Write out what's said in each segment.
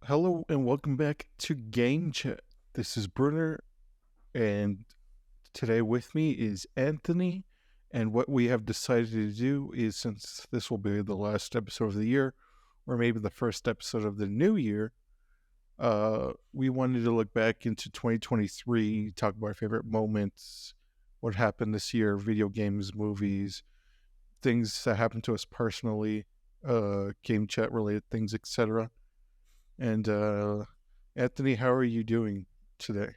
Hello and welcome back to Game Chat. This is Brunner, and today with me is Anthony. And what we have decided to do is, since this will be the last episode of the year, or maybe the first episode of the new year, we wanted to look back into 2023, talk about our favorite moments, what happened this year, video games, movies, things that happened to us personally, game chat related things, etc. And Anthony, how are you doing today?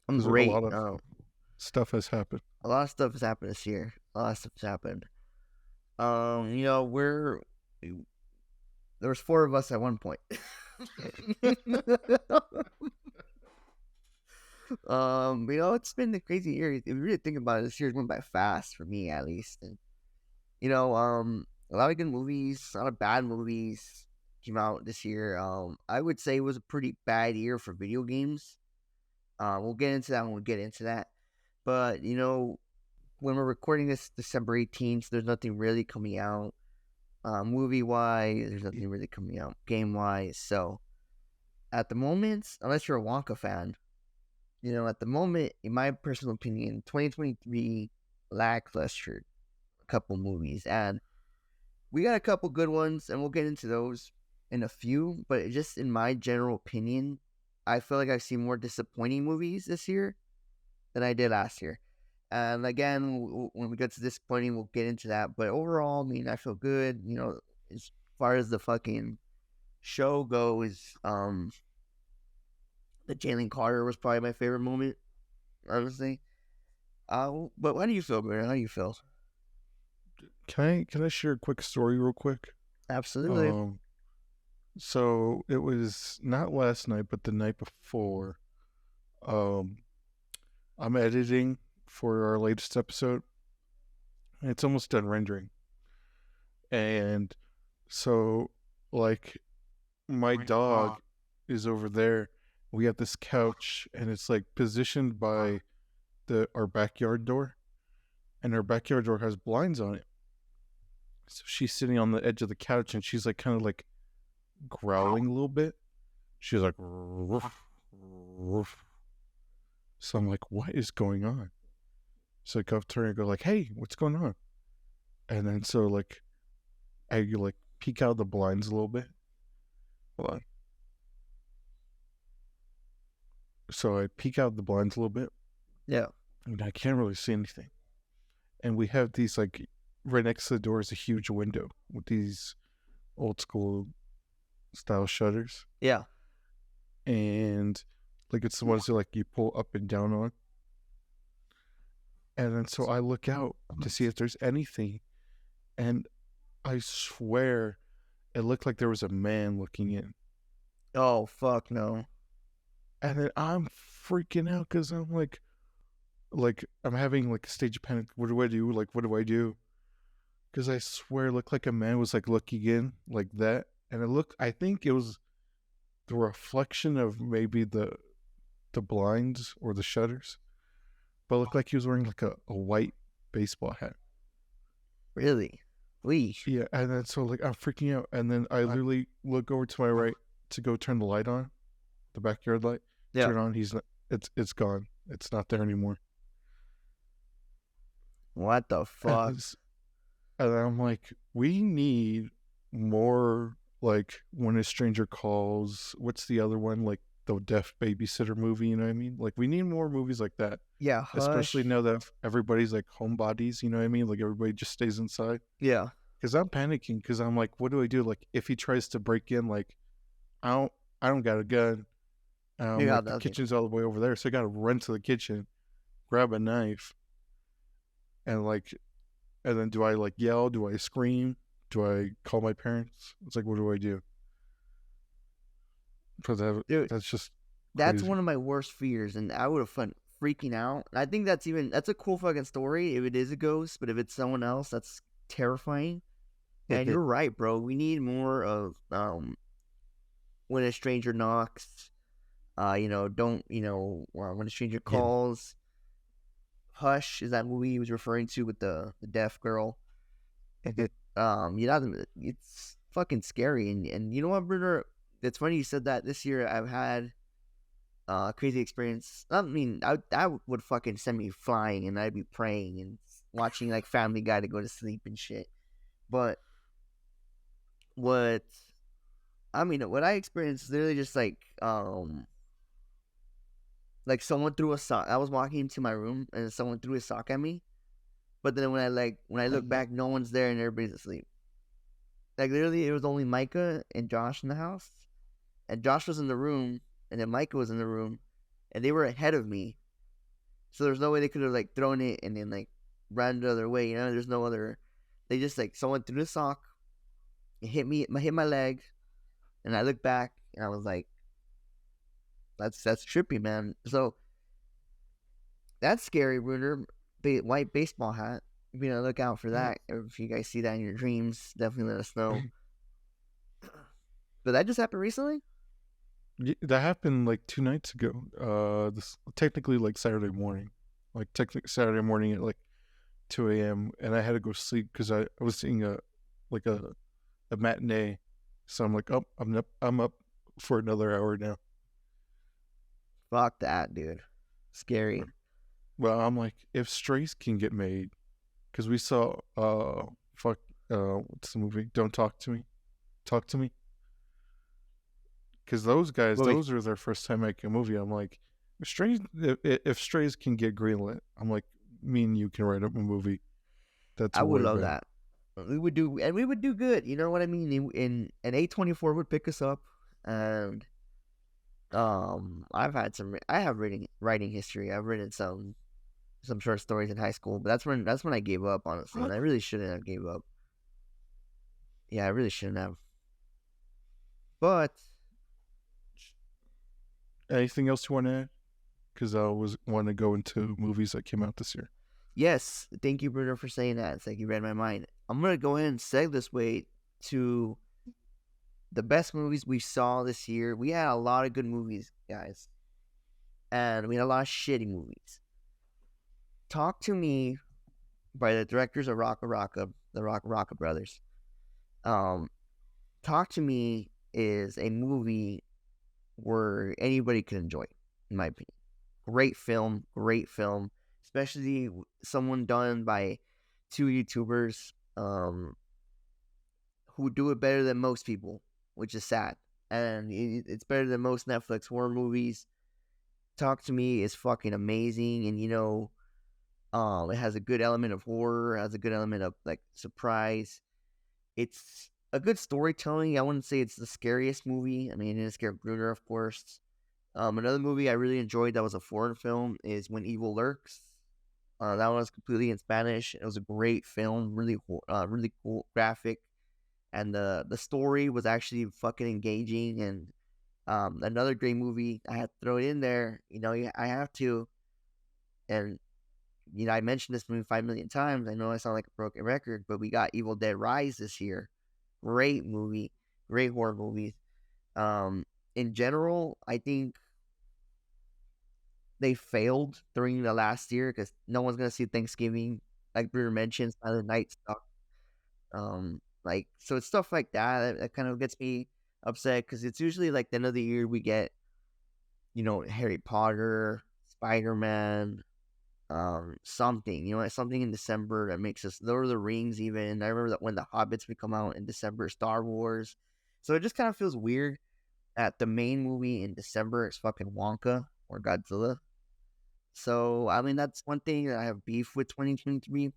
I'm Because a great. lot of stuff has happened. A lot of stuff has happened this year. A lot of stuff has happened. We're there was four of us at one point. It's been a crazy year. If you really think about it, this year's went by fast for me, at least. And a lot of good movies, a lot of bad movies came out this year. I would say it was a pretty bad year for video games. We'll get into that when we get into that. But when we're recording this December 18th, there's nothing really coming out. Movie wise, there's nothing really coming out game wise. So at the moment, unless you're a Wonka fan, at the moment, in my personal opinion, 2023 lackluster a couple movies, and we got a couple good ones, and we'll get into those in a few. But just in my general opinion, I feel like I've seen more disappointing movies this year than I did last year. And again, when we get to disappointing, we'll get into that. But overall, I mean, I feel good. As far as the fucking show goes, the Jalen Carter was probably my favorite moment, honestly. But how do you feel, man? How do you feel? Can I share a quick story real quick? Absolutely. So it was not last night, but the night before. Um, I'm editing for our latest episode. It's almost done rendering, and so like my dog is over there. We have this couch, and it's like positioned by our backyard door, and our backyard door has blinds on it. So she's sitting on the edge of the couch, and she's like kind of like growling a little bit. She's like, "Ruff, ruff." So I'm like, what is going on? So I go up to her and go like, hey, what's going on? And then so like I like peek out the blinds a little bit. Hold on. So I peek out the blinds a little bit. Yeah. And I can't really see anything. And we have these like right next to the door is a huge window with these old school style shutters. Yeah. And like it's the ones that like you pull up and down on. And then so I look out to see if there's anything. And I swear it looked like there was a man looking in. Oh, fuck no. And then I'm freaking out because I'm like I'm having like a stage of panic. What do I do? Like, what do I do? Because I swear it looked like a man was like looking in like that. And I think it was the reflection of maybe the blinds or the shutters. But it looked like he was wearing like a white baseball hat. Really? Leash. Yeah, and then so like I'm freaking out. And then I literally look over to my right to go turn the light on, the backyard light. Yeah. Turn on, he's not, it's gone. It's not there anymore. What the fuck? And I'm like, we need more like When a Stranger Calls. What's the other one? Like the deaf babysitter movie, you know what I mean? Like we need more movies like that. Yeah, Hush. Especially now that everybody's like homebodies, you know what I mean? Like everybody just stays inside. Yeah. Because I'm panicking because I'm like, what do I do? Like if he tries to break in, like I don't got a gun. Yeah, like the kitchen's all the way over there, so I got to run to the kitchen, grab a knife, and then do I like yell? Do I scream? Do I call my parents? It's like, what do I do? Because that's just that's crazy. one of my worst fears, and I would have fun freaking out. I think that's a cool fucking story if it is a ghost, but if it's someone else, that's terrifying. And you're right, bro. We need more of when a stranger knocks. Don't when a stranger calls. Hush is that movie he was referring to with the deaf girl. It's fucking scary, and you know what, Brunner? it's funny you said that. This year I've had crazy experience. I mean, I would fucking send me flying, and I'd be praying and watching like Family Guy to go to sleep and shit. But what what I experienced is literally just like someone threw a sock. I was walking into my room and someone threw a sock at me. But then when I look back, no one's there and everybody's asleep. Like literally, it was only Micah and Josh in the house, and Josh was in the room, and then Micah was in the room, and they were ahead of me. So there's no way they could have like thrown it and then like ran the other way. You know, there's no other. They just like someone threw the sock, it hit my leg, and I looked back and I was like, that's trippy, man. So that's scary, Brunner. White baseball hat. Be on the lookout for that. If you guys see that in your dreams, definitely let us know. But that just happened recently? That happened like 2 nights ago. This technically like Saturday morning, like technically Saturday morning at like 2 a.m. And I had to go sleep because I was seeing like a matinee. So I'm like, oh, I'm up for another hour now. Fuck that, dude. Scary. Well, I'm like, if Strays can get made, because we saw fuck what's the movie? Don't Talk to Me, Talk to Me. Because those guys, Well, those are their first time making a movie. I'm like, Strays. If Strays can get greenlit, I'm like, me and you can write up a movie. That's I would way love better. that. We would do good. You know what I mean? In an A24 would pick us up, and I have writing history. I've written some short stories in high school, but that's when I gave up, honestly, and I really shouldn't have gave up. Yeah, I really shouldn't have. But Anything else you want to add? Because I was want to go into movies that came out this year. yes, thank you, Bruno, for saying that. It's like you read my mind. I'm gonna go ahead and segue this way to the best movies we saw this year. We had a lot of good movies, guys, and we had a lot of shitty movies. Talk to Me by the directors of the Rocka brothers. Um, Talk to Me is a movie where anybody can enjoy, in my opinion. Great film, especially someone done by two YouTubers who do it better than most people, which is sad. And it's better than most Netflix horror movies. Talk to Me is fucking amazing, and it has a good element of horror, has a good element of like surprise. It's a good storytelling. I wouldn't say it's the scariest movie. I mean, it scared Brunner, of course. Another movie I really enjoyed that was a foreign film is When Evil Lurks. That one was completely in Spanish. It was a great film, really cool, graphic, and the story was actually fucking engaging. And another great movie I had to throw it in there. I have to, and I mentioned this movie 5 million times. I know I sound like a broken record, but we got Evil Dead Rise this year. Great movie, great horror movie. In general, I think they failed during the last year because no one's gonna see Thanksgiving, like Brewer mentioned, Silent Night stuff. Like so, it's stuff like that kind of gets me upset because it's usually like the end of the year we get, Harry Potter, Spider Man, something, something in December that makes us Lord of the Rings. Even I remember that when the Hobbits would come out in December, Star Wars. So it just kind of feels weird that the main movie in December is fucking Wonka or Godzilla. So, I mean, that's one thing that I have beef with 2023.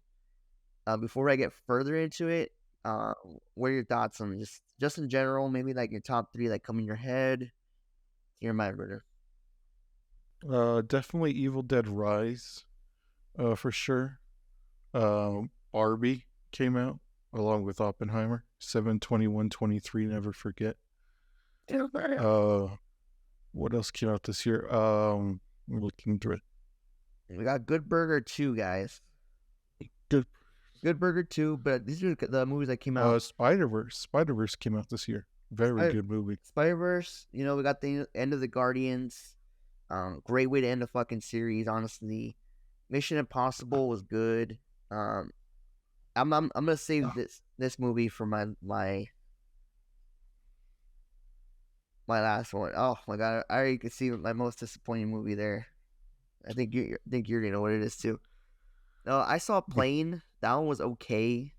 Before I get further into it, what are your thoughts on just in general? Maybe like your top three, like come in your head. Your mind, brother. Definitely Evil Dead Rise. For sure. Barbie came out along with Oppenheimer. 7/21/23. Never forget. What else came out this year? We're looking through it. We got Good Burger 2, guys. Good. Good Burger 2, but these are the movies that came out. Spider-Verse came out this year. Very good movie. Spider-Verse, we got the end of the Guardians. Great way to end a fucking series, honestly. Mission Impossible was good. I'm gonna save this movie for my my last one. Oh my god, I already could see my most disappointing movie there. I think you're gonna know what it is too. No, I saw Plane. That one was okay.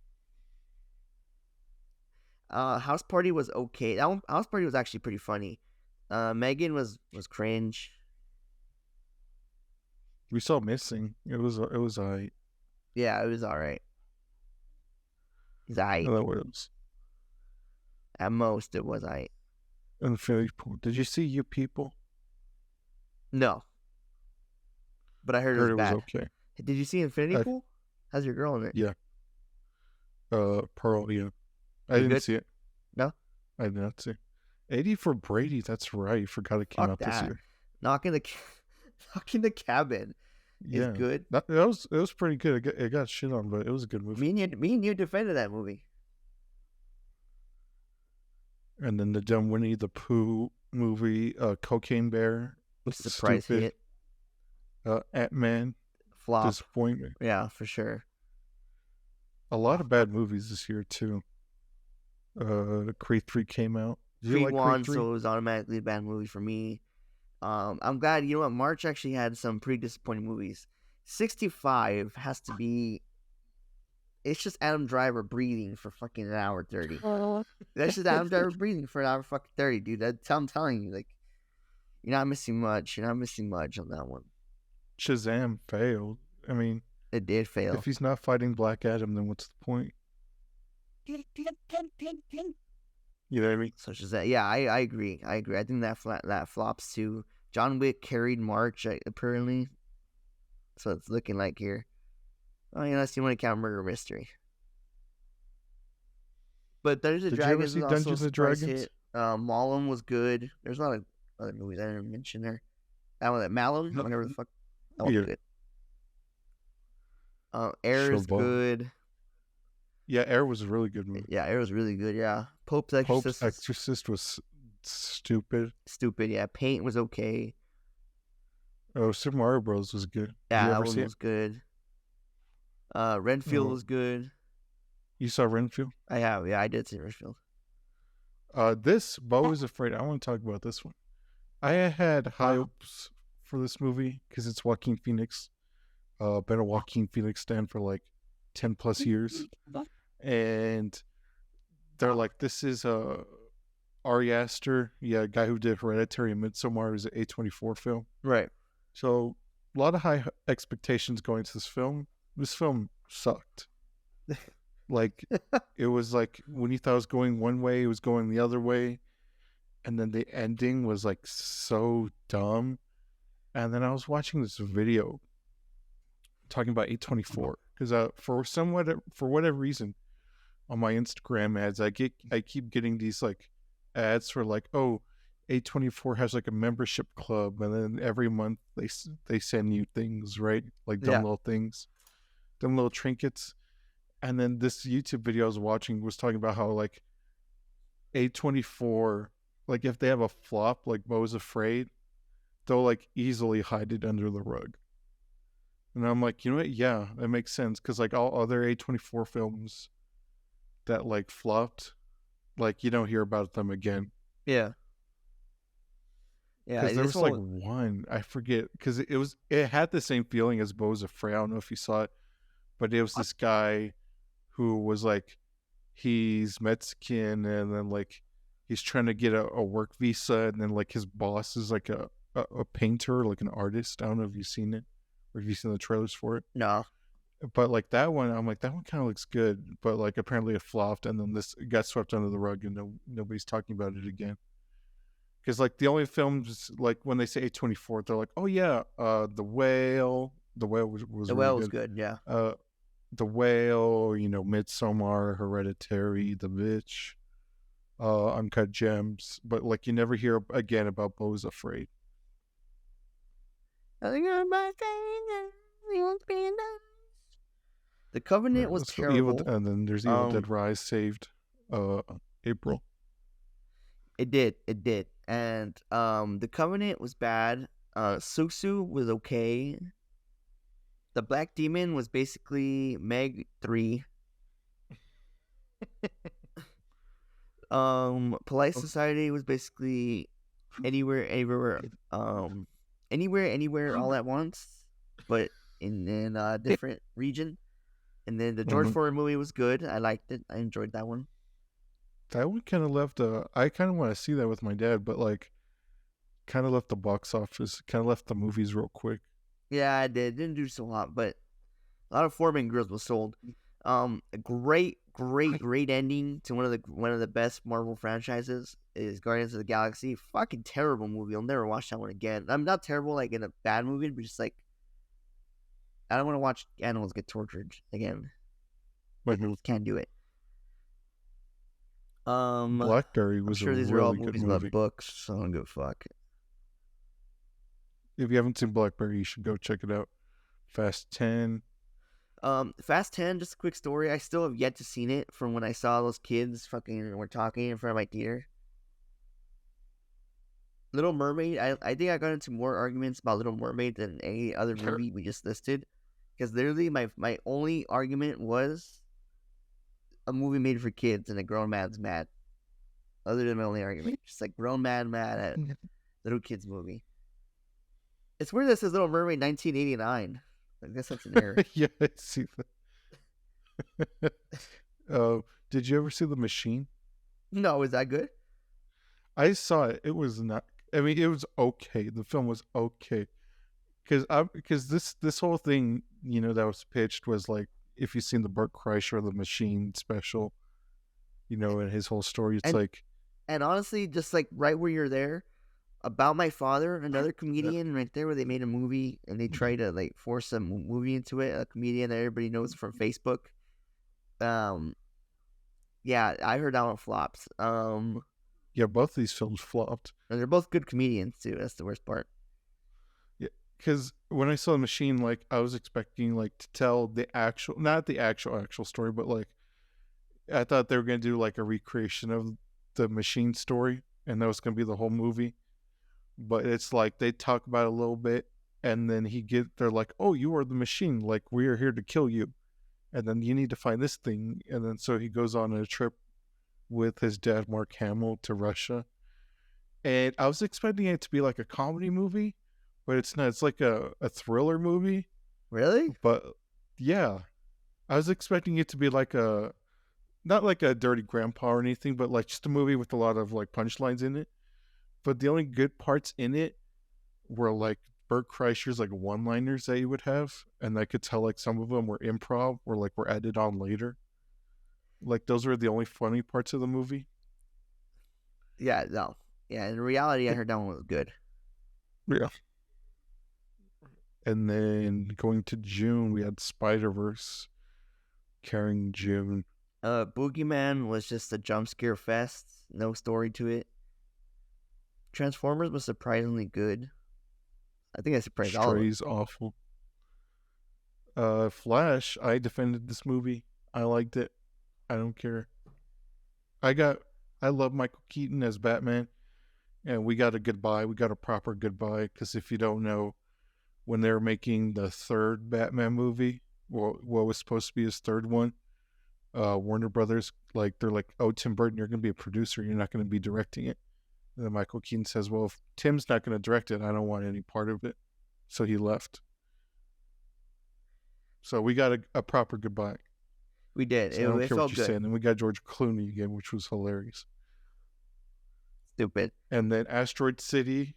House Party was okay. That one, House Party was actually pretty funny. Megan was cringe. We saw Missing. It was I. Yeah, it was all right. It's aight. That was At most, it was aight. Infinity Pool. Did you see You People? No, but I heard it was Heard it was bad. okay. Did you see Infinity Pool? How's your girl in it? Yeah. Pearl. Yeah. I You didn't good? see it. No. I did not see. 80 for Brady. That's right. Forgot it came Fuck out this that. year. Knocking the cabin is Yeah. good. It was pretty good. It got shit on, but it was a good movie. Me and you defended that movie. And then the dumb Winnie the Pooh movie, Cocaine Bear, Surprise stupid. hit. Ant-Man, Flop. disappointment. Yeah, for sure. A lot of bad movies this year too. Creed 3 came out. Did you Creed like won, Creed 3? so it was automatically a bad movie for me. I'm glad. You know what? March actually had some pretty disappointing movies. 65 has to be. It's just Adam Driver breathing for fucking an hour 30. That's just Adam Driver breathing for an hour fucking 30, dude. I'm telling you, like, you're not missing much. You're not missing much on that one. Shazam failed. I mean, it did fail. If he's not fighting Black Adam, then what's the point? You know what I mean? Such as that. Yeah, I agree. I think that flops too. John Wick carried March, apparently. So it's looking like here. Oh, yeah, unless you want to count Murder Mystery. But Dungeons and Dragons was also Dungeons and Dragons? Hit. Malum was good. There's a lot of other movies I didn't mention there. That one, that Malum, whatever the fuck. That was good. Air is good. Yeah, Air was a really good movie. Yeah, Air was really good, yeah. Pope's Exorcist was stupid. Stupid, yeah. Paint was okay. Oh, Super Mario Bros. Was good. Yeah, that one was good. Renfield was good. You saw Renfield? I have, yeah, I did see Renfield. This, Beau is Afraid. I want to talk about this one. I had high hopes for this movie because it's Joaquin Phoenix. Been a Joaquin Phoenix stan for like 10 plus years. And they're like, this is Ari Aster, guy who did Hereditary and Midsommar, is an A24 film. Right. So a lot of high expectations going to this film. This film sucked. Like, it was like when you thought it was going one way, it was going the other way. And then the ending was like so dumb. And then I was watching this video talking about A24 because for whatever reason on my Instagram ads, I keep getting these like ads for like, oh, A24 has like a membership club, and then every month they send you things, right? Like dumb little things, dumb little trinkets. And then this YouTube video I was watching was talking about how like A24, like if they have a flop like Beau is Afraid, they'll like easily hide it under the rug. And I'm like, you know what? Yeah, that makes sense. Because like all other A24 films that like flopped, like you don't hear about them again. Yeah. Yeah. Because there was like one, I forget, because it had the same feeling as Beau is Afraid. I don't know if you saw it, but it was this guy who was like, he's Mexican, and then like he's trying to get a work visa, and then like his boss is like a painter, like an artist. I don't know if you've seen it or if you've seen the trailers for it. No. But like that one, I'm like, that one kind of looks good, but like apparently it flopped, and then this got swept under the rug, and nobody's talking about it again. Because like the only films, like when they say A24, they're like, oh yeah, The Whale. The Whale was The really Whale was good, yeah. The Whale, Midsommar, Hereditary, The Witch, Uncut Gems, but like you never hear again about Beau is Afraid. The Covenant was terrible. And then there's Evil Dead Rise saved April. It did. And The Covenant was bad. Susu was okay. The Black Demon was basically Meg 3. Polite Society was basically anywhere, anywhere, all at once, but in a different region. And then the George Mhm. Foreman movie was good. I liked it. I enjoyed that one. That one kind of left a. I kind of want to see that with my dad, but like, kind of left the box office. Kind of left the movies real quick. Yeah, I did. Didn't do so hot, but a lot of Foreman grills was sold. A great ending to one of the best Marvel franchises is Guardians of the Galaxy. Fucking terrible movie. I'll never watch that one again. I'm not terrible like in a bad movie, but just like I don't want to watch animals get tortured again. Mhm. Can't do it. I'm Blackberry was a sure these are all really good movies about movie. books, so I don't give a fuck. If you haven't seen Blackberry, you should go check it out. Fast 10. Fast 10, just a quick story. I still have yet to seen it from when I saw those kids fucking were talking in front of my theater. Little Mermaid, I think I got into more arguments about Little Mermaid than any other movie we just listed. Because literally my only argument was a movie made for kids and a grown man's mad. Other than my only argument. Just like grown man mad at little kids movie. It's weird that says Little Mermaid 1989. I guess that's an error. Yeah, I see that. uh, did you ever see The Machine? No, is that good? I saw it. It was not. I mean, it was okay. The film was okay. Because this whole thing, that was pitched was like, if you've seen the Burt Kreischer The Machine special, and his whole story, it's And like, and honestly, just like right where you're there, About My Father, another comedian right there where they made a movie and they tried to like force a movie into it, a comedian that everybody knows from Facebook. Um yeah, I heard that one flops. yeah, both these films flopped. And they're both good comedians too. That's the worst part. Yeah, because when I saw The Machine, like I was expecting like to tell not the actual story, but like I thought they were gonna do like a recreation of the Machine story, and that was gonna be the whole movie. But it's like they talk about it a little bit, and then they're like, "Oh, you are the Machine. Like we are here to kill you, and then you need to find this thing." And then so he goes on a trip with his dad, Mark Hamill, to Russia. And I was expecting it to be like a comedy movie, but it's not. It's like a thriller movie. Really? But yeah, I was expecting it to be like not like a Dirty Grandpa or anything, but like just a movie with a lot of like punchlines in it. But the only good parts in it were like Burt Kreischer's like one-liners that he would have, and I could tell like some of them were improv or like were added on later. Like those were the only funny parts of the movie. Yeah, no. Yeah, in reality I heard that one was good. Yeah. And then going to June, we had Spider Verse carrying June. Boogeyman was just a jump scare fest. No story to it. Transformers was surprisingly good. I think I surprised all of them. Stray's awful. Flash, I defended this movie. I liked it. I don't care. I got I love Michael Keaton as Batman, and we got a goodbye. We got a proper goodbye because if you don't know, when they were making the third Batman movie, what was supposed to be his third one, Warner Brothers, like they're like, "Oh, Tim Burton, you're going to be a producer. You're not going to be directing it." And then Michael Keaton says, "Well, if Tim's not going to direct it, I don't want any part of it." So he left. So we got a proper goodbye. We did. So I don't It care what felt you good. say. And then we got George Clooney again, which was hilarious. Stupid. And then Asteroid City,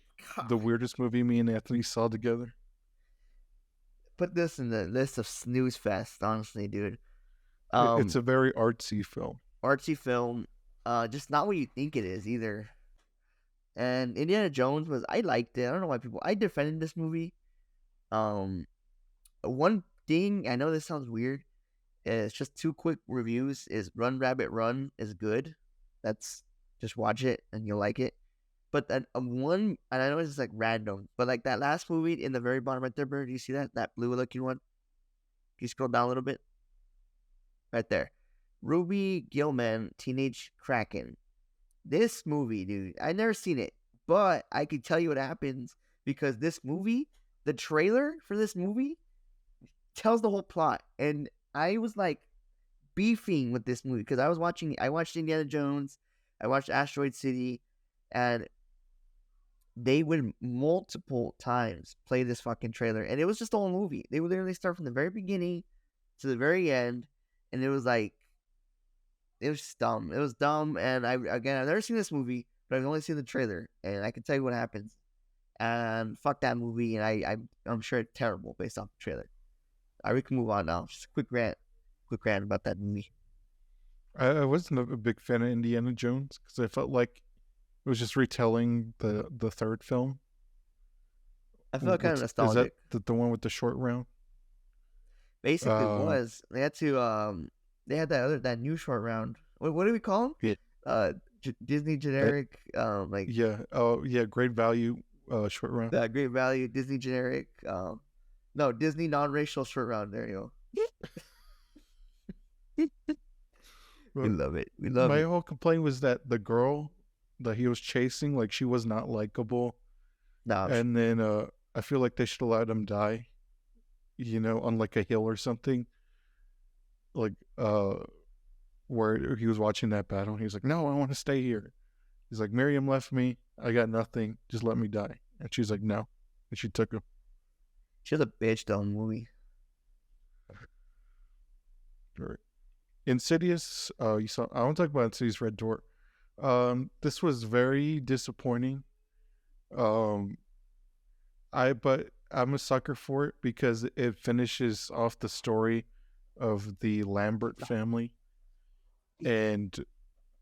the God. weirdest movie me and Anthony saw together. Put this in the list of snooze fest, honestly, dude. It's a very artsy film. Artsy film, just not what you think it is either. And Indiana Jones I liked it. I don't know why I defended this movie. One thing, I know this sounds weird, it's just two quick reviews, is Run Rabbit Run is good. That's, just watch it and you'll like it. But that one, and I know it's like random, but like that last movie in the very bottom right there, Bird, do you see that? That blue looking one? Can you scroll down a little bit? Right there. Ruby Gilman, Teenage Kraken. This movie, dude, I never seen it, but I can tell you what happens because this movie, the trailer for this movie, tells the whole plot. And I was like beefing with this movie because I watched Indiana Jones, I watched Asteroid City, and they would multiple times play this fucking trailer, and it was just the whole movie. They would literally start from the very beginning to the very end, and it was like it was just dumb. It was dumb, and I've never seen this movie, but I've only seen the trailer, and I can tell you what happens. And fuck that movie, and I'm sure it's terrible based off the trailer. We can move on now. Just a quick rant about that movie. I wasn't a big fan of Indiana Jones because I felt like it was just retelling the third film. I felt kind of Is that nostalgic. the one with the short round? Basically, Uh, was they had that new short round. What do we call them? yeah, Disney that, generic, like yeah, oh yeah, great value, short round. Great Value Disney generic, no, Disney non-racial short round. There you go. We But love it. We love my it. whole complaint was that the girl that he was chasing, like she was not likable, No, and then I feel like they should have let him die, on like a hill or something, like where he was watching that battle. He was like, "No, I want to stay here." He's like, "Miriam left me. I got nothing. Just let me die." And she's like, "No," and she took him. she was a bitch though in the movie. Right. Insidious. You saw. I want to talk about Insidious Red Door. This was very disappointing. Um, but I'm a sucker for it because it finishes off the story of the Lambert family and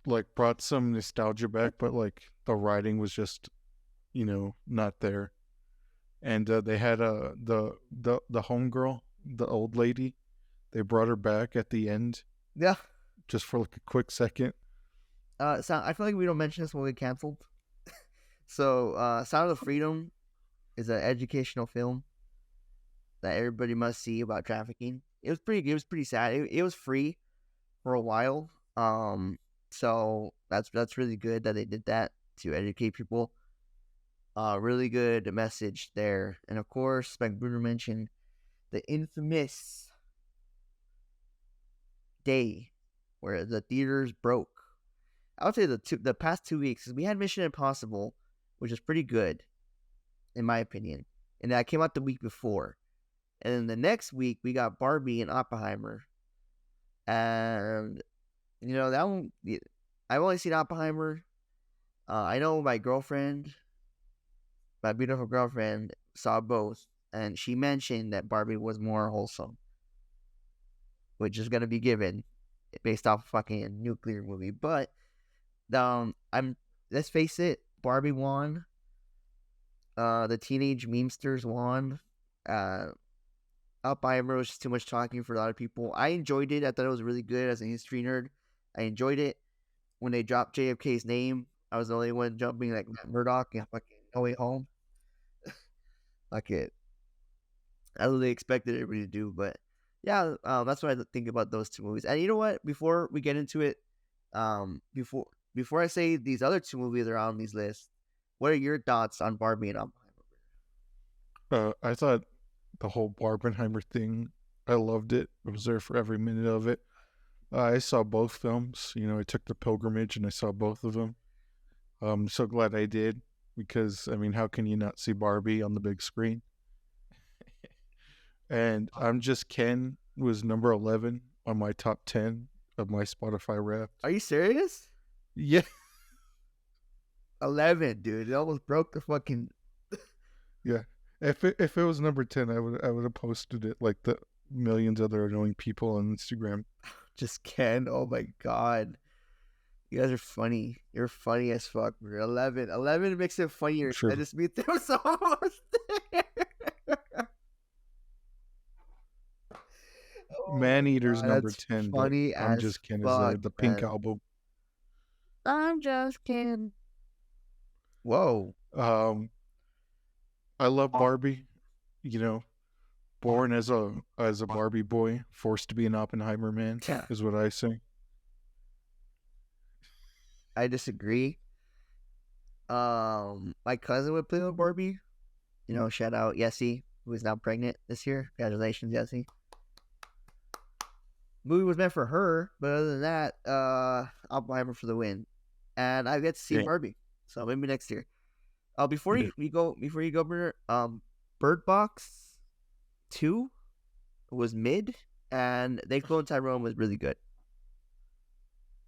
like brought some nostalgia back, but like the writing was just not there. And they had the homegirl, the old lady. They brought her back at the end Yeah. just for like a quick second. I feel like we don't mention this when we canceled. So, Sound of Freedom is an educational film that everybody must see about trafficking. It was pretty sad. It was free for a while. So that's really good that they did that to educate people. Really good message there. And of course, like Brunner mentioned, the infamous day where the theaters broke. I would say the past 2 weeks, we had Mission Impossible, which is pretty good, in my opinion. And that came out the week before. And then the next week we got Barbie and Oppenheimer. And that one, I've only seen Oppenheimer. I know my girlfriend, my beautiful girlfriend, saw both, and she mentioned that Barbie was more wholesome, which is gonna be given based off a fucking nuclear movie. But I'm let's face it, Barbie won. The teenage memesters won. Oppenheimer was just too much talking for a lot of people. I enjoyed it. I thought it was really good as a history nerd. I enjoyed it. When they dropped JFK's name, I was the only one jumping like Matt Murdock and fucking No Way Home. Like it. That's what they expected everybody to do. But yeah, that's what I think about those two movies. And you know what? Before we get into it, before I say these other two movies are on these lists, what are your thoughts on Barbie and Oppenheimer? I thought the whole Barbenheimer thing, I loved it. I was there for every minute of it. I saw both films. I took the pilgrimage and I saw both of them. I'm so glad I did because, I mean, how can you not see Barbie on the big screen? And I'm Just Ken was number 11 on my top 10 of my Spotify Wrapped. Are you serious? Yeah. 11, dude. It almost broke the fucking. Yeah. If it was number 10, I would have posted it like the millions other annoying people on Instagram. Just Ken. Oh my god. You guys are funny. You're funny as fuck, bro. 11. 11 makes it funnier. Sure. I just meet them so almost there. Oh Man my Eater's god, number that's 10, but funny I'm as Just Ken is there. fuck, The Pink man. album. I'm just kidding. Whoa. Um, I love Barbie. You know, born as a Barbie boy, forced to be an Oppenheimer man, Yeah, is what I say. I disagree. My cousin would play with Barbie. Shout out Yessie, who is now pregnant this year. Congratulations, Yessie. Movie was meant for her, but other than that, Oppenheimer for the win. And I get to see Damn. Barbie, so maybe next year. Before Yeah. you go, Brunner, Bird Box 2 was mid, and They Clone Tyrone was really good.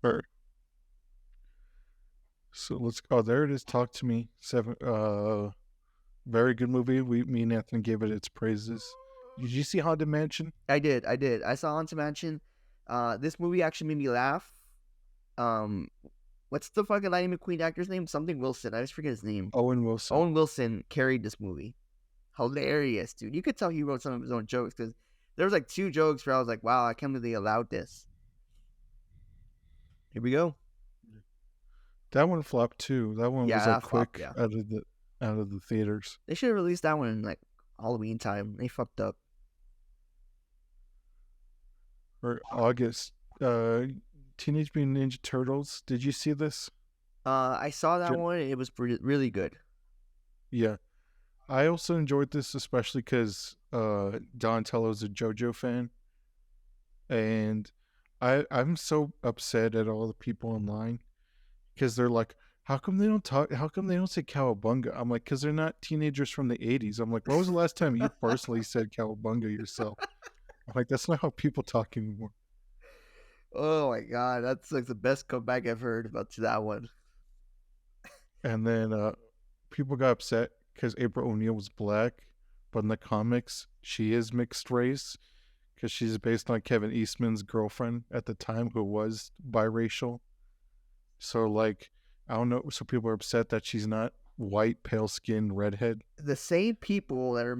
All right. So let's. Oh, there it is. Talk to me. Seven. Very good movie. Me and Anthony gave it its praises. Did you see Haunted Mansion? I did. I saw Haunted Mansion. This movie actually made me laugh. Um, what's the fucking Lightning McQueen actor's name? Something Wilson. I just forget his name. Owen Wilson. Owen Wilson carried this movie. Hilarious, dude. You could tell he wrote some of his own jokes because there was like two jokes where I was like, wow, I can't believe they allowed this. Here we go. That one flopped too. That one Yeah, was like that flop. quick Yeah, out of the theaters. they should have released that one in like Halloween time. They fucked up. Or August. Teenage Mutant Ninja Turtles. Did you see this? I saw that one. It was really good. Yeah. I also enjoyed this, especially because Donatello's a JoJo fan, and I'm so upset at all the people online because they're like, how come they don't talk? How come they don't say cowabunga? I'm like, because they're not teenagers from the '80s. I'm like, when was the last time you personally said cowabunga yourself? I'm like, that's not how people talk anymore. Oh my god, that's like the best comeback I've heard about to that one. And then people got upset because April O'Neil was black, but in the comics she is mixed race because she's based on Kevin Eastman's girlfriend at the time who was biracial. So like, I don't know. So people are upset that she's not white, pale skinned, redhead. The same people that are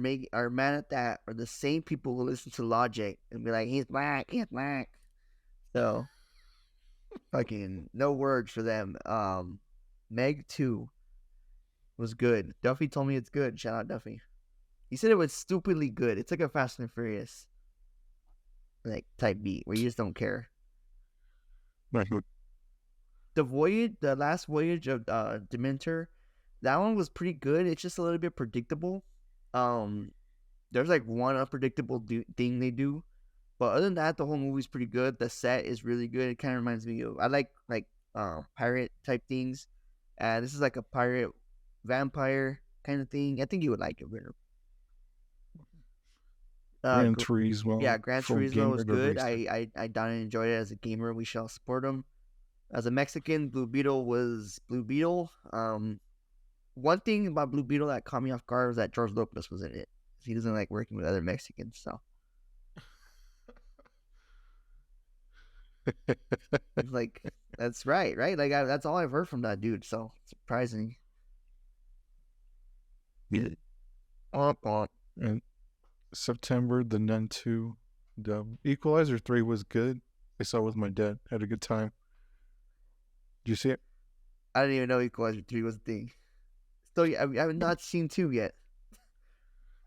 mad at that are the same people who listen to Logic and be like, he's black, he's black. So fucking no words for them. Meg 2 was good. Duffy told me it's good. Shout out Duffy. He said it was stupidly good. It's like a Fast and Furious like type beat where you just don't care. Like, The last voyage of Dementor, that one was pretty good. It's just a little bit predictable. Um, there's like one unpredictable thing they do, but other than that, the whole movie's pretty good. The set is really good. It kind of reminds me of I like pirate type things, and this is like a pirate vampire kind of thing. I think you would like it, Winter. Gran Yeah, Turismo Gran from Turismo Gamer was to good. Racer. I done enjoyed it as a gamer. We shall support them. As a Mexican, Blue Beetle was Blue Beetle. One thing about Blue Beetle that caught me off guard was that George Lopez was in it. He doesn't like working with other Mexicans, so like that's right? Like that's all I've heard from that dude. So surprising. Yeah. And September, The Nun 2, dub. Equalizer 3 was good. I saw it with my dad. Had a good time. Did you see it? I didn't even know Equalizer 3 was a thing. Still, I have not seen 2 yet.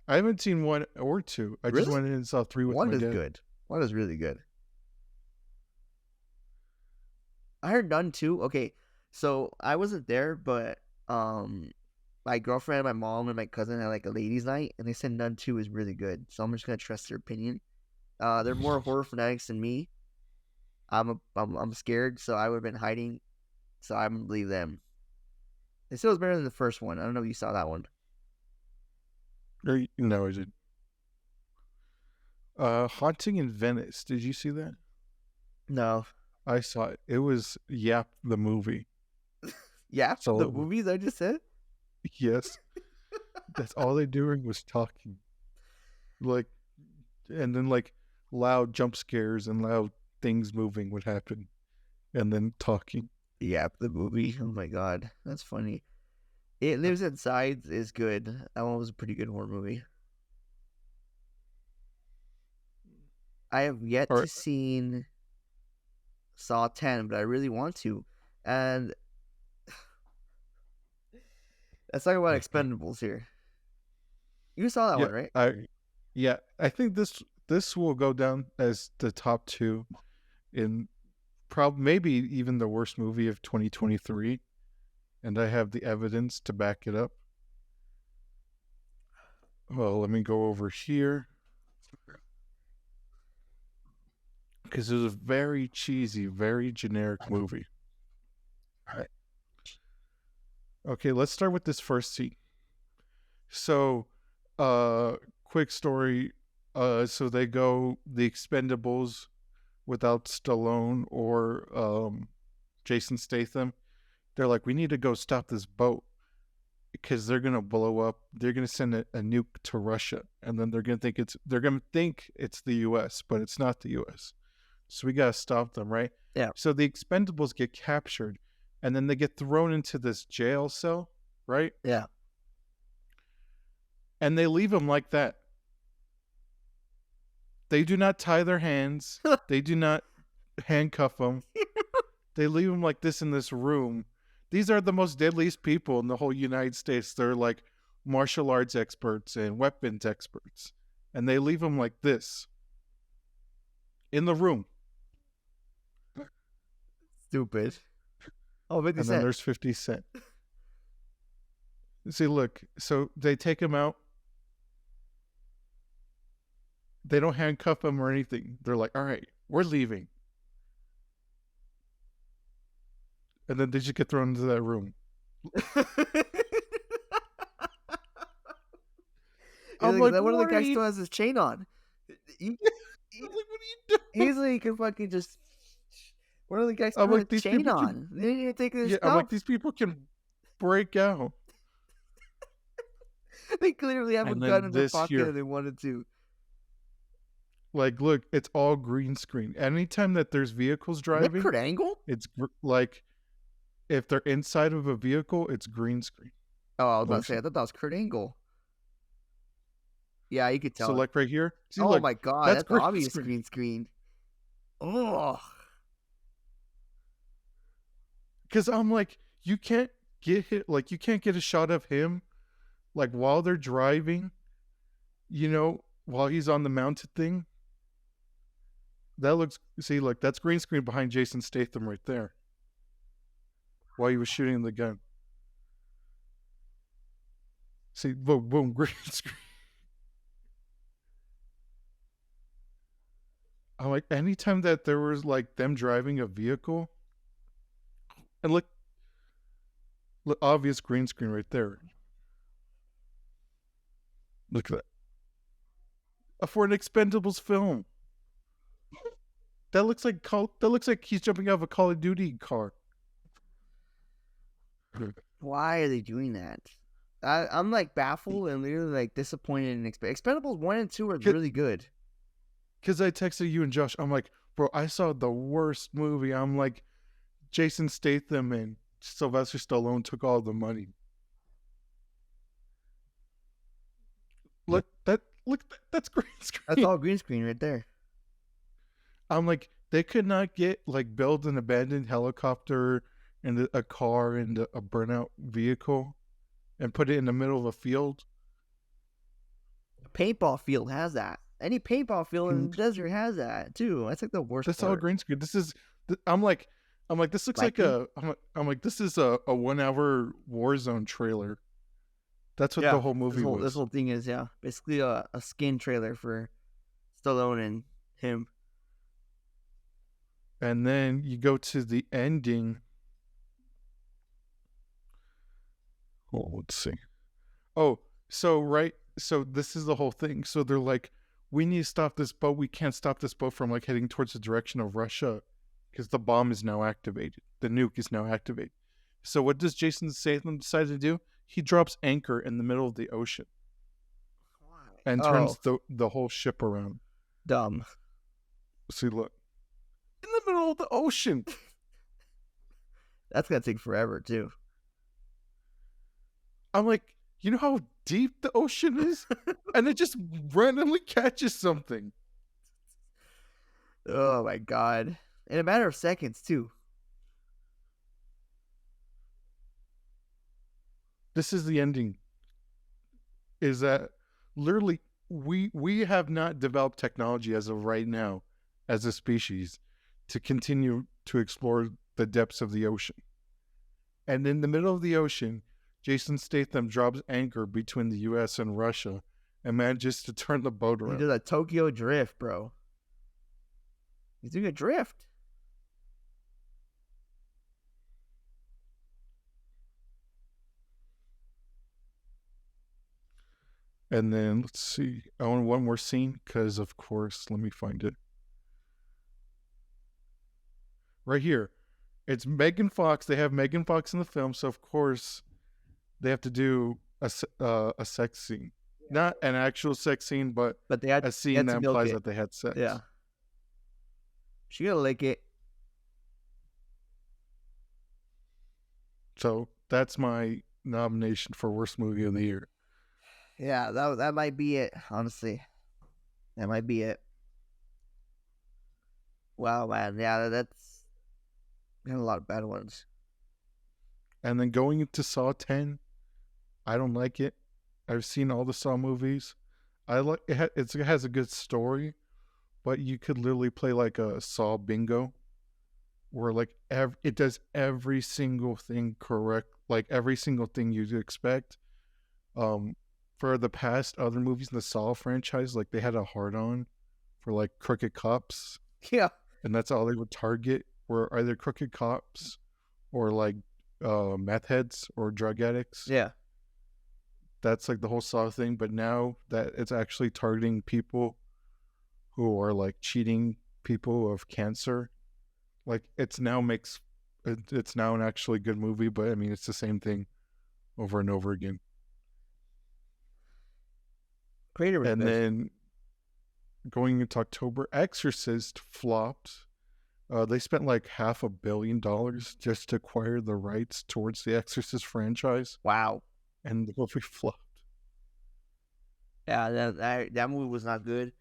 I haven't seen 1 or 2. I just Really? went in and saw 3 with 1 my is dad. good. 1 is really good. I heard Nun 2. Okay, so I wasn't there, but my girlfriend, my mom, and my cousin had like a ladies' night, and they said Nun 2 is really good. So I'm just gonna trust their opinion. They're more horror fanatics than me. I'm scared, so I would have been hiding. So I'm gonna believe them. They said it was better than the first one. I don't know if you saw that one. No, I did. Haunting in Venice. Did you see that? No. I saw it. It was Yap the movie. Yeah, So the movies I just said. yes, that's all they doing was talking. Like, and then like loud jump scares and loud things moving would happen, and then talking. Yeah, the movie. Oh my god, that's funny. It Lives Inside is good. That one was a pretty good horror movie. I have yet All to right. seen Saw 10, but I really want to. And let's talk about Expendables here. You saw that Yeah, one, right? yeah, I think this will go down as the top 2 in probably maybe even the worst movie of 2023, and I have the evidence to back it up. Well, let me go over here because it was a very cheesy, very generic movie. Okay, let's start with this first scene. So, quick story. So they go the Expendables without Stallone or Jason Statham. They're like, we need to go stop this boat because they're gonna blow up. They're gonna send a nuke to Russia, and then they're gonna think it's the U.S., but it's not the U.S. So we gotta stop them, right? Yeah. So the Expendables get captured, and then they get thrown into this jail cell, right? Yeah. And they leave them like that. They do not tie their hands. They do not handcuff them. They leave them like this in this room. These are the most deadliest people in the whole United States. They're like martial arts experts and weapons experts. And they leave them like this in the room. Stupid. Oh, 50 And then Cent. there's 50 Cent. See, look, so they take him out. They don't handcuff him or anything. They're like, all right, we're leaving. And then they just get thrown into that room. I'm like, One of the what are guys you? still has his chain on. He, I'm like, what are you doing? easily can fucking just. One of the guys I'm still has like, his these chain people can. on. They didn't even take their Yeah, I'm like, stuff. these people can break out. They clearly have a And gun then in their this pocket here, and they wanted to. like, look, it's all green screen. Anytime that there's vehicles Is that driving, Kurt Angle? it's like if they're inside of a vehicle, it's green screen. Oh, I was about to say, I Motion. thought that was Kurt Angle. Yeah, you could So tell. like right here, see, Oh look, my god, that's that's green obvious screen. green screen. Oh, Because I'm like, you can't get hit, like you can't get a shot of him, like while they're driving, while he's on the mounted thing. That looks, see, look, that's green screen behind Jason Statham right there. While he was shooting the gun. See, boom, boom, green screen. I'm like, anytime that there was like them driving a vehicle, and look, obvious green screen right there. Look at that. For an Expendables film. That looks like he's jumping out of a Call of Duty car. why are they doing that? I'm like baffled and literally like disappointed in Expendables 1 and 2 are really good. Because I texted you and Josh, I'm like, bro, I saw the worst movie. I'm like, Jason Statham and Sylvester Stallone took all the money. That's green screen. That's all green screen right there. I'm like, they could not build an abandoned helicopter and a car and a burnout vehicle and put it in the middle of a field. A paintball field has that. Any paintball field in the desert has that too. That's like the worst. That's part. all green screen. I'm like, this looks like I'm like, this is a 1 hour Warzone trailer. That's what the whole movie was. This whole thing is, basically a skin trailer for Stallone and him. And then you go to the ending. Oh, let's see. Oh, so this is the whole thing. So they're like, we need to stop this boat. We can't stop this boat from like heading towards the direction of Russia because the bomb is now activated. The nuke is now activated. So what does Jason Statham decide to do? He drops anchor in the middle of the ocean and turns the whole ship around. Dumb. See, look. In the middle of the ocean. That's gonna take forever too. I'm like, you know how deep the ocean is? And it just randomly catches something. Oh my god. In a matter of seconds too. This is the ending. Is that literally we have not developed technology as of right now as a species to continue to explore the depths of the ocean. And in the middle of the ocean, Jason Statham drops anchor between the US and Russia and manages to turn the boat around. He does a Tokyo drift, bro. He's doing a drift. And then let's see. I want one more scene because, of course, let me find it right here. It's Megan Fox. They have Megan Fox in the film, so of course they have to do a sex scene, not an actual sex scene, but But a they scene had that to milk implies it. that they had Yeah, sex. she gonna lick it. So that's my nomination for worst movie of the year. Yeah, that might be it. Honestly, that might be it. Wow, man. Yeah, that's got a lot of bad ones. And then going into Saw 10, I don't like it. I've seen all the Saw movies. I like it. It has a good story, but you could literally play like a Saw bingo, where like it does every single thing correct, like every single thing you'd expect. Um, for the past other movies in the Saw franchise, like they had a hard on for like crooked cops, Yeah, and that's all they would target were either crooked cops or like meth heads or drug addicts. yeah. That's like the whole Saw thing. But now that it's actually targeting people who are like cheating people of cancer, like it's now an actually good movie. But I mean, it's the same thing over and over again. Creator was And good. then going into October, Exorcist flopped. They spent like $500 million just to acquire the rights towards the Exorcist franchise, Wow. and the movie flopped. Yeah, that movie was not good.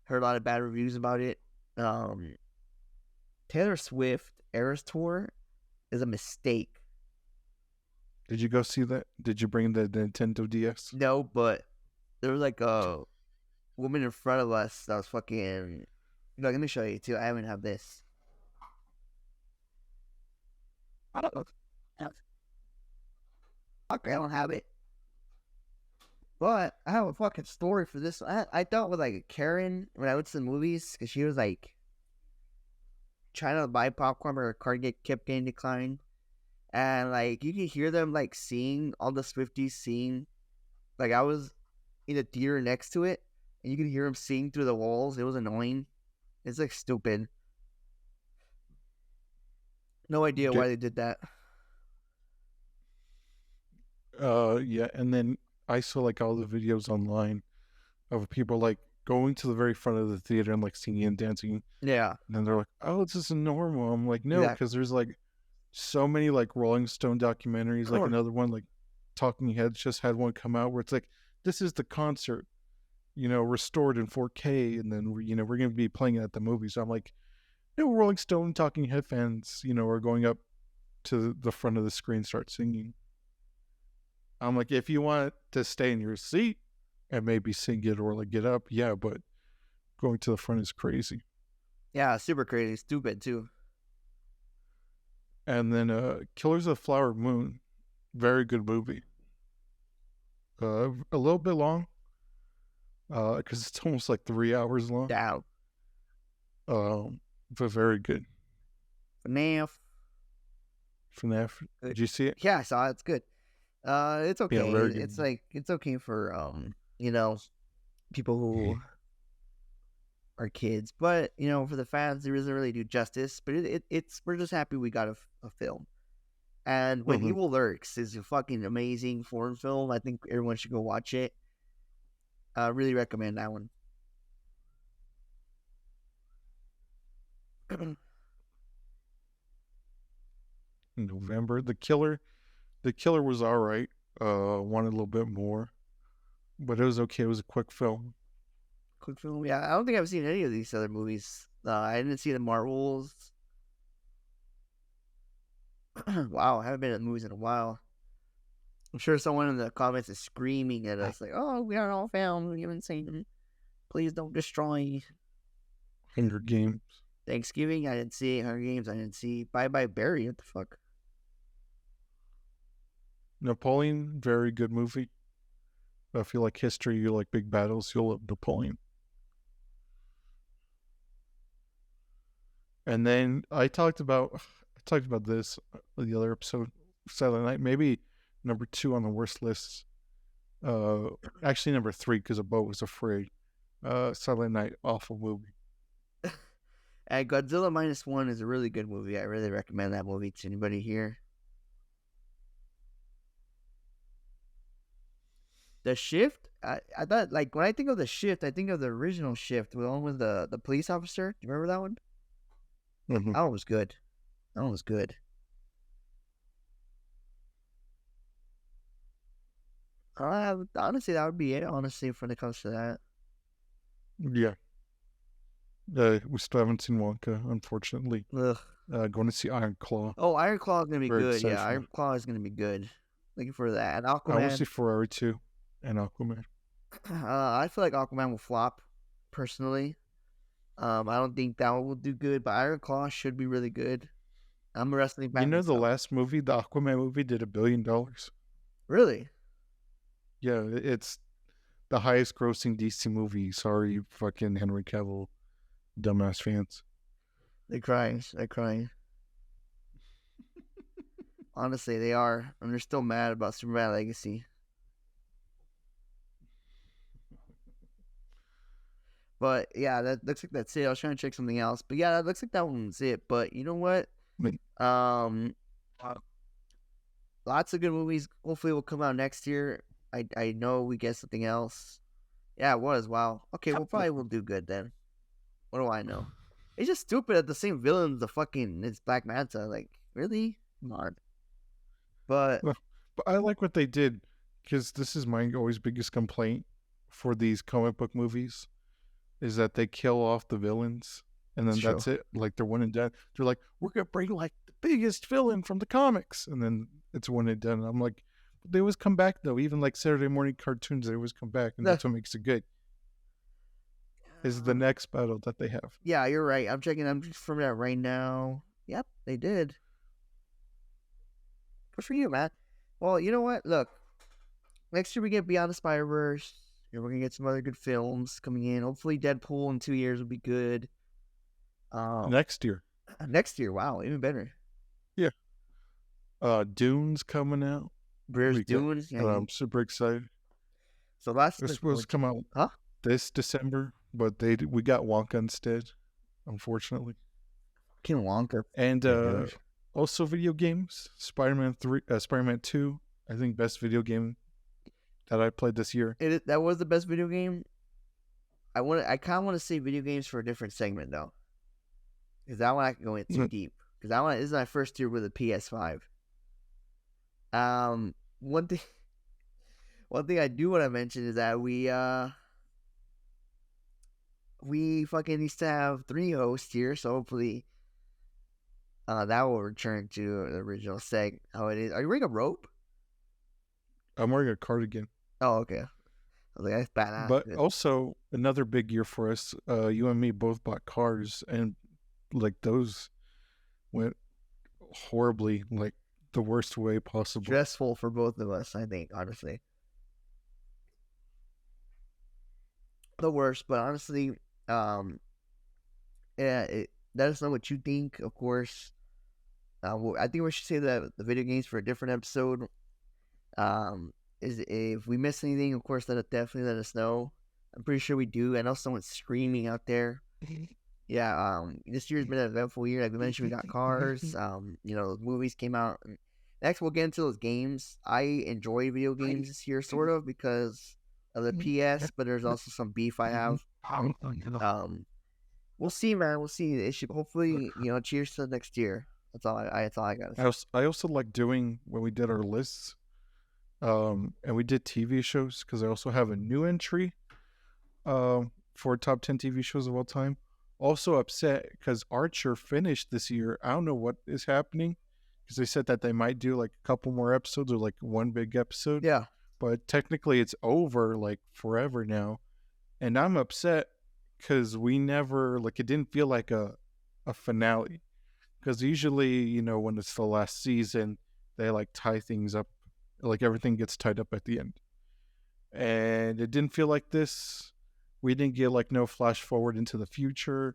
Heard a lot of bad reviews about it. Um, Taylor Swift Eras Tour is a mistake. Did you go see that? Did you bring the Nintendo DS? No, but there was like a woman in front of us that was fucking. Look, let me show you too. I haven't have this. I don't know. Okay, I don't have it. But I have a fucking story for this. I thought with like a Karen when I went to the movies because she was like trying to buy popcorn, but her card kept getting declined, and like you could hear them like sing all the Swifties sing. Like I was in the theater next to it, and you could hear them sing through the walls. It was annoying. It's like stupid. No idea Get why they did that. yeah, and then I saw like all the videos online of people like going to the very front of the theater and like singing and dancing, Yeah, and then they're like, "Oh, this is normal." I'm like, "No," exactly. because there's like so many like Rolling Stone documentaries. Like another one, like Talking Heads just had one come out where it's like, "This is the concert, restored in 4K, and then we're gonna be playing it at the movies." So I'm like, "No, Rolling Stone Talking Head fans, are going up to the front of the screen, start singing." I'm like, if you want to stay in your seat and maybe sing it or like get up, yeah, but going to the front is crazy. Yeah, super crazy, stupid too. And then Killers of the Flower Moon, very good movie. A little bit long, because it's almost like 3 hours long. Down. But very good. FNAF. FNAF. Did you see it? Yeah, I saw it. It's good. It's Yeah, okay. very It's good. like it's okay for you know, people who are kids, but for the fans, it doesn't really do justice. But it's we're just happy we got a film. And When Mm-hmm. Evil Lurks is a fucking amazing foreign film. I think everyone should go watch it. Really recommend that one. November. The Killer was all right. Wanted a little bit more, but it was okay. It was a quick film. Quick film. Yeah, I don't think I've seen any of these other movies. I didn't see the Marvels. Wow, I haven't been to the movies in a while. I'm sure someone in the comments is screaming at us like, "Oh, we are all found. We haven't seen them. Please don't destroy." Hunger Games. Thanksgiving, I didn't see. Hunger Games, I didn't see. Bye Bye Barry, what the fuck? Napoleon, very good movie. If you like history, you like big battles, you'll love Napoleon. And then I talked about this the other episode, Silent Night, maybe number 2 on the worst list. Uh, Actually, number 3 because a boat was afraid. Silent Night, awful movie. And Godzilla Minus One is a really good movie. I really recommend that movie to anybody here. The Shift, I thought like when I think of The Shift, I think of the original Shift, the one with the police officer. Do you remember that one? Mm-hmm. That one was good. That one was good. Honestly, that would be it. Honestly, when it comes to that. Yeah. We still haven't seen Wonka, unfortunately. Ugh. Going to see Iron Claw. Oh, Iron Claw is gonna be Very good. excited Yeah, for that. Iron Claw is gonna be good. Looking for that. And I want to Aquaman. see Ferrari 2 and Aquaman. I feel like Aquaman will flop, personally. I don't think that one will do good, but Iron Claw should be really good. I'm a wrestling You fan know, the myself. last movie, the Aquaman movie, did $1 billion. Really? Yeah, it's the highest grossing DC movie. Sorry, fucking Henry Cavill, dumbass fans. They're crying. They're crying. Honestly, they are, and they're still mad about Superman Legacy. But yeah, that looks like that's it. I was trying to check something else, but yeah, that looks like that one's it. But you know what? I mean, Um, lots of good movies. Hopefully, will come out next year. I know we get something else. Yeah, it was. Wow. Okay, we'll probably will do good then. What do I know? It's just stupid that the same villain's the fucking it's Black Manta. Like, really? Come on. But well, but I like what they did because this is my always biggest complaint for these comic book movies is that they kill off the villains and it's then true. that's it. Like they're one and done. They're like, we're gonna bring like the biggest villain from the comics, and then it's one and done. And I'm like, they always come back though. Even like Saturday morning cartoons, they always come back, and No. that's what makes it good. Is the next battle that they have. Yeah, you're right. I'm checking. I'm just from that right now. Yep, they did. Good for you, man. Well, you know what? Look, next year we get Beyond the Spider Verse. We're gonna get some other good films coming in. Hopefully, Deadpool in 2 years will be good. Um, Next year. Next year, wow, even better. Yeah. Dune's coming out. There's We got, Dune. Yeah, I'm super excited. so that's It's look supposed forward to come to. out Huh? this December, but we got Wonka instead, unfortunately. King Wonka. And Pretty good. also video games. Spider-Man 3, Spider-Man 2. I think best video game that I played this year. That was the best video game. I kind of want to say video games for a different segment though, because that one I can go in too deep. Because that one this is my first year with a PS5. One thing, one thing I do want to mention is that we fucking used to have 3 hosts here, so hopefully, that will return to the original seg. How it is? Are you wearing a rope? I'm wearing a cardigan. Oh, okay. I was like, that's badass. But Good. also another big year for us. You and me both bought cars, and like those went horribly, like the worst way possible. Stressful for both of us, I think, honestly. The worst, but honestly, um, yeah, let us know what you think. Of course, I think we should say the video games for a different episode. Is if we miss anything, of course, definitely let us know. I'm pretty sure we do. I know someone's screaming out there. Yeah, this year's been an eventful year. Like we mentioned, we got cars. Movies came out. Next, we'll get into those games. I enjoy video games this year, sort of, because of the PS, but there's also some beef I have. We'll see, man. We'll see. It should hopefully, cheers to next year. That's all I got. I also like doing when we did our lists, and we did TV shows because I also have a new entry, for top 10 TV shows of all time. Also upset because Archer finished this year. I don't know what is happening because they said that they might do like a couple more episodes or like one big episode. Yeah. But technically it's over like forever now. And I'm upset because we never, like, it didn't feel like a finale. Because usually, when it's the last season, they like tie things up, like everything gets tied up at the end. And it didn't feel like this. We didn't get like no flash forward into the future.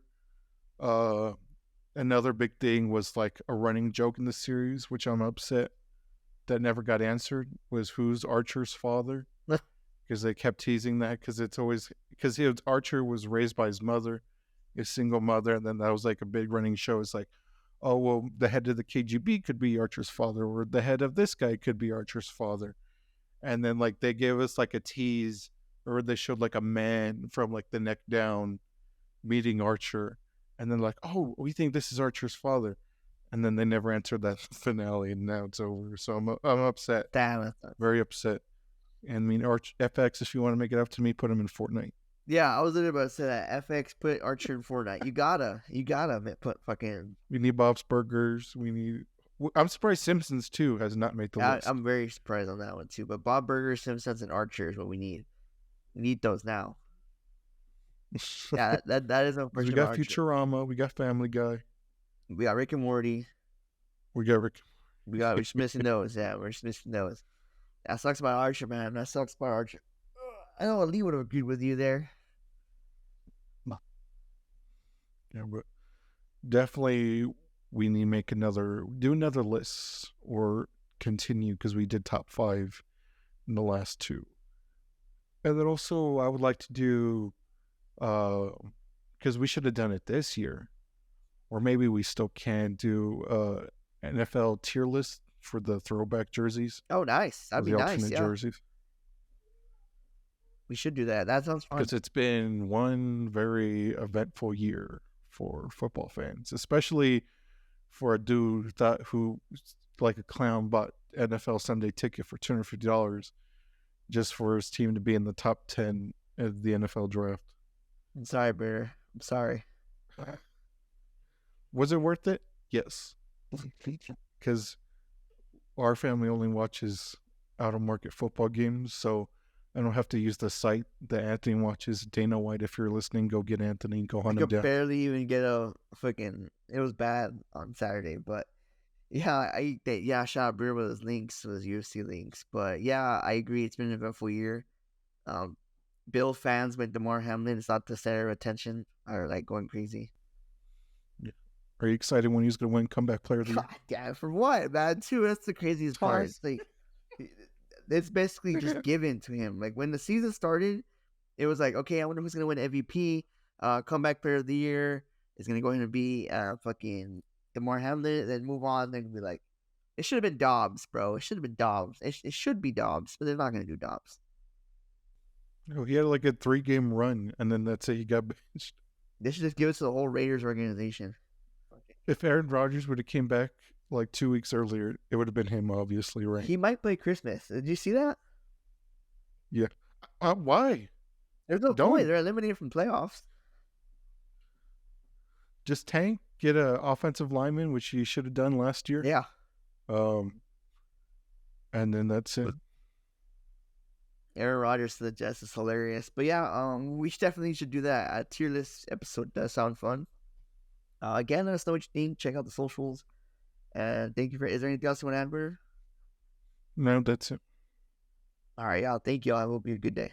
Another big thing was like a running joke in the series, which I'm upset that never got answered, was who's Archer's father. because they kept teasing that because it's always because Archer was raised by his mother, his single mother, and then that was like a big running show. It's like, oh well, the head of the KGB could be Archer's father, or the head of this guy could be Archer's father, and then like they gave us like a tease, or they showed like a man from like the neck down meeting Archer, and then like, oh, we think this is Archer's father, and then they never answered that finale, and now it's over. So I'm upset, Damn it. very upset. And I mean, FX, if you want to make it up to me, put him in Fortnite. Yeah, I was literally about to say that. FX put Archer in Fortnite. You gotta put fucking. We need Bob's Burgers. We need. I'm surprised Simpsons too has not made the list. I'm very surprised on that one too. But Bob Burger, Simpsons, and Archer is what we need. We need those now. Yeah, that is unfortunate. We got Futurama. We got Family Guy. We got Rick and Morty. We got Rick. We're just missing those. Yeah, we're just missing those. That sucks about Archer, man. That sucks about Archer. I know Lee would have agreed with you there. Yeah, but definitely we need to make do another list or continue because we did top 5 in the last 2. And then also I would like to do, because we should have done it this year, or maybe we still can do NFL tier list for the throwback jerseys. Oh, nice. That'd be nice. Yeah. Jerseys. We should do that. That sounds fun. Because it's been one very eventful year for football fans, especially for a dude who like a clown, bought NFL Sunday ticket for $250 just for his team to be in the top 10 of the NFL draft. I'm sorry, Brunner. I'm sorry. Was it worth it? Yes. Because our family only watches out-of-market football games, so I don't have to use the site that Anthony watches. Dana White, if you're listening, go get Anthony. Go hunt him down. I could barely even get a fucking... It was bad on Saturday, but... Yeah, shout out Brunner with his links, with his UFC links. But yeah, I agree. It's been an eventful year. Bill fans with DeMar Hamlin, it's not the center of attention, are like going crazy. Yeah. Are you excited when he's going to win comeback player of the year? Yeah, for what, man? Too. That's the craziest part. It's like, it's basically just given to him. Like when the season started, it was like, okay, I wonder who's going to win MVP. Comeback player of the year is going to go in and be fucking DeMar Hamlin, then move on, then be like, it should have been Dobbs, bro. It should have been Dobbs. It should be Dobbs, but they're not going to do Dobbs. No, he had like a 3-game run, and then that's it. He got benched. They should just give it to the whole Raiders organization. If Aaron Rodgers would have came back like 2 weeks earlier, it would have been him, obviously, right? He might play Christmas. Did you see that? Yeah. Why? There's no point. They're eliminated from playoffs. Just tank, get an offensive lineman, which he should have done last year. Yeah. And then that's it. Aaron Rodgers to the Jets is hilarious. But yeah, we definitely should do that. A tier list episode does sound fun. Again, let us know what you think. Check out the socials. And thank you for... Is there anything else you want to add, Brunner? No, that's it. All right, y'all. Thank y'all. I hope you have a good day.